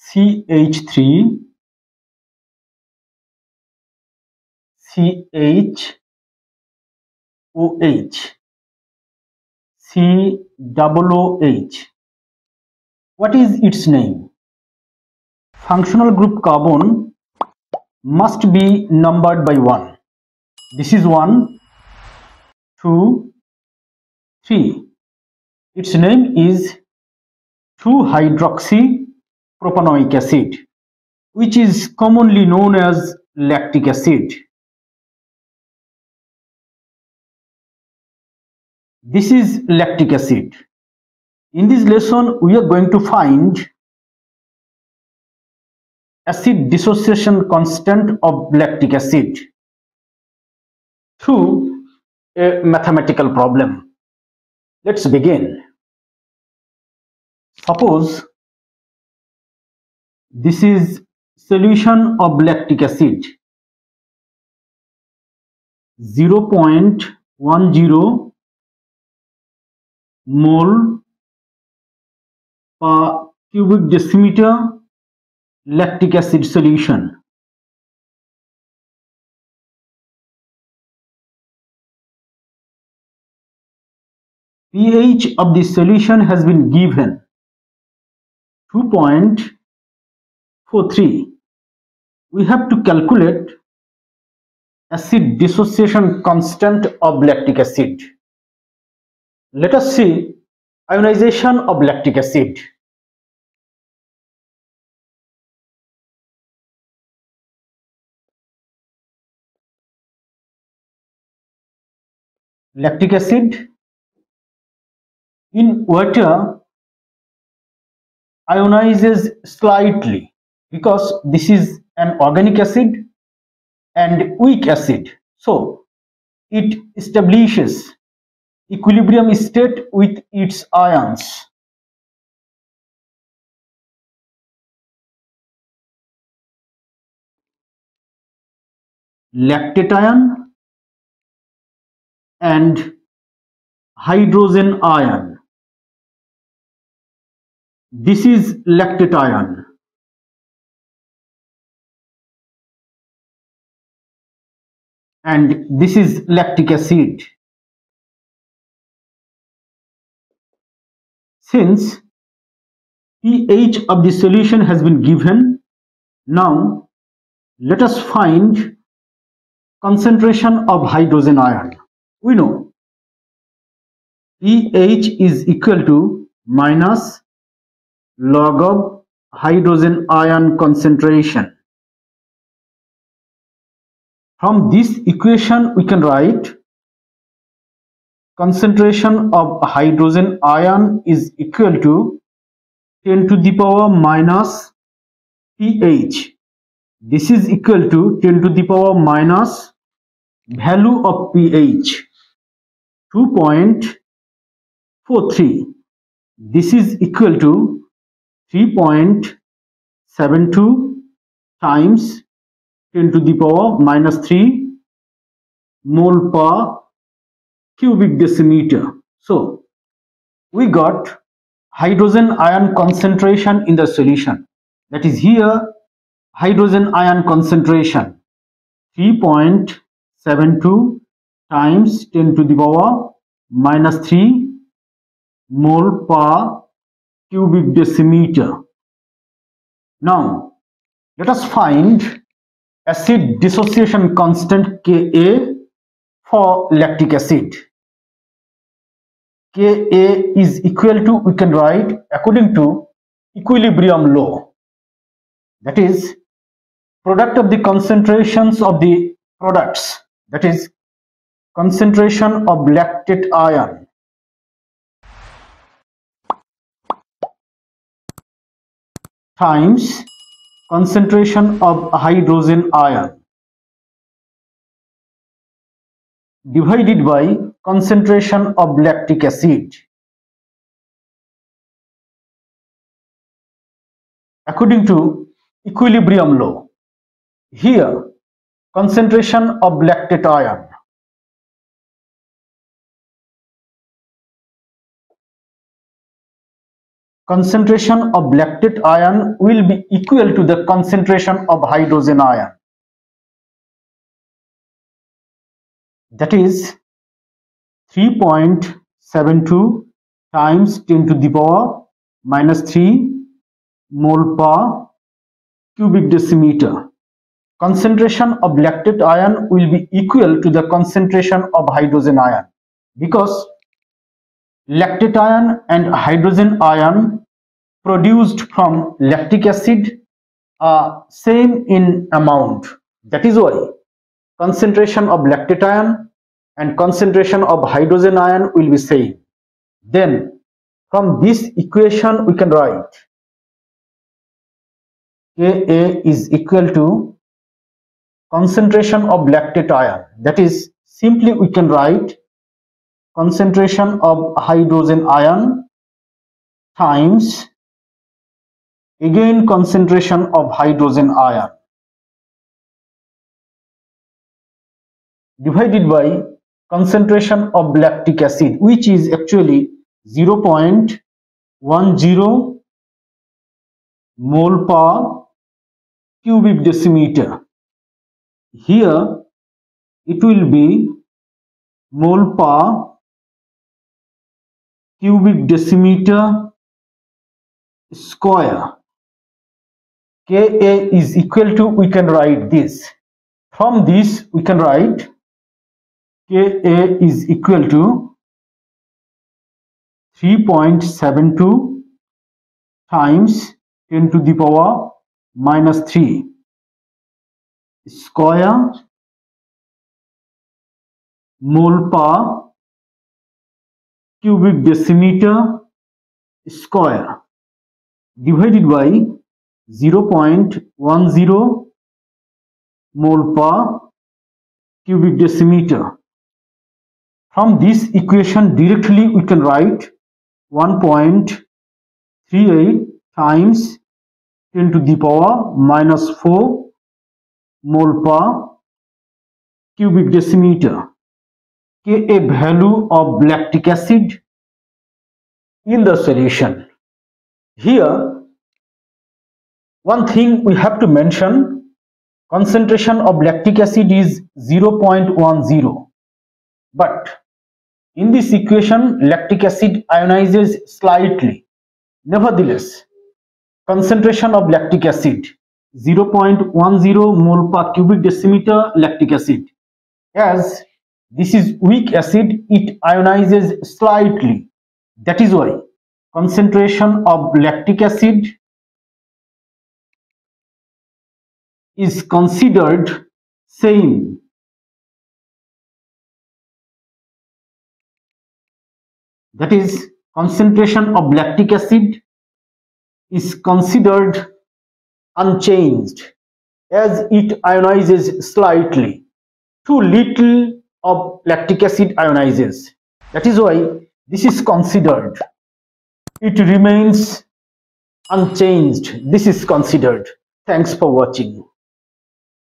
CH3 CHOH COOH. What is its name? Functional group carbon must be numbered by 1. This is 1, 2, 3. Its name is 2-hydroxypropanoic acid, which is commonly known as lactic acid. This is lactic acid. In this lesson, we are going to find acid dissociation constant of lactic acid through a mathematical problem. Let's begin. Suppose this is solution of lactic acid, 0.10 mole per cubic decimeter lactic acid solution. pH of the solution has been given 2.43. We have to calculate acid dissociation constant of lactic acid. Let us see ionization of lactic acid. Lactic acid in water ionizes slightly because this is an organic acid and weak acid, so it establishes equilibrium state with its ions. Lactate ion and hydrogen ion. This is lactate ion. And this is lactic acid. Since pH of the solution has been given, now let us find concentration of hydrogen ion. We know pH is equal to minus log of hydrogen ion concentration. From this equation we can write concentration of hydrogen ion is equal to 10 to the power minus pH. This is equal to 10 to the power minus value of pH 2.43. This is equal to 3.72 times 10 to the power minus 3 mole per cubic decimeter. So we got hydrogen ion concentration in the solution. That is here hydrogen ion concentration 3.72 times 10 to the power minus 3 mole per cubic decimeter. Now let us find acid dissociation constant Ka for lactic acid. Ka is equal to, we can write according to equilibrium law, that is product of the concentrations of the products, that is concentration of lactate ion times concentration of hydrogen ion divided by concentration of lactic acid according to equilibrium law. Here concentration of lactate ion concentration of lactate ion will be equal to the concentration of hydrogen ion. That is 3.72 times 10 to the power minus 3 mole per cubic decimeter. Concentration of lactate ion will be equal to the concentration of hydrogen ion, because lactate ion and hydrogen ion produced from lactic acid are same in amount. That is why concentration of lactate ion and concentration of hydrogen ion will be same. Then from this equation we can write Ka is equal to concentration of lactate ion. That is, simply we can write concentration of hydrogen ion times again concentration of hydrogen ion divided by concentration of lactic acid, which is actually 0.10 mole per cubic decimeter. Here it will be mole per cubic decimeter square. Ka is equal to, we can write this. From this we can write Ka is equal to 3.72 times 10 to the power minus 3 square mole per cubic decimeter square divided by 0.10 mole per cubic decimeter. From this equation directly we can write 1.38 times 10 to the power minus 4 mole per cubic decimeter. Ka value of lactic acid in the solution. Here one thing we have to mention, concentration of lactic acid is 0.10, but in this equation lactic acid ionizes slightly. Nevertheless, concentration of lactic acid 0.10 mole per cubic decimeter lactic acid. As this is weak acid, it ionizes slightly. That is why concentration of lactic acid is considered same. That is, concentration of lactic acid is considered unchanged as it ionizes slightly. Too little of lactic acid ionizes. That is why this is considered. It remains unchanged. This is considered. Thanks for watching.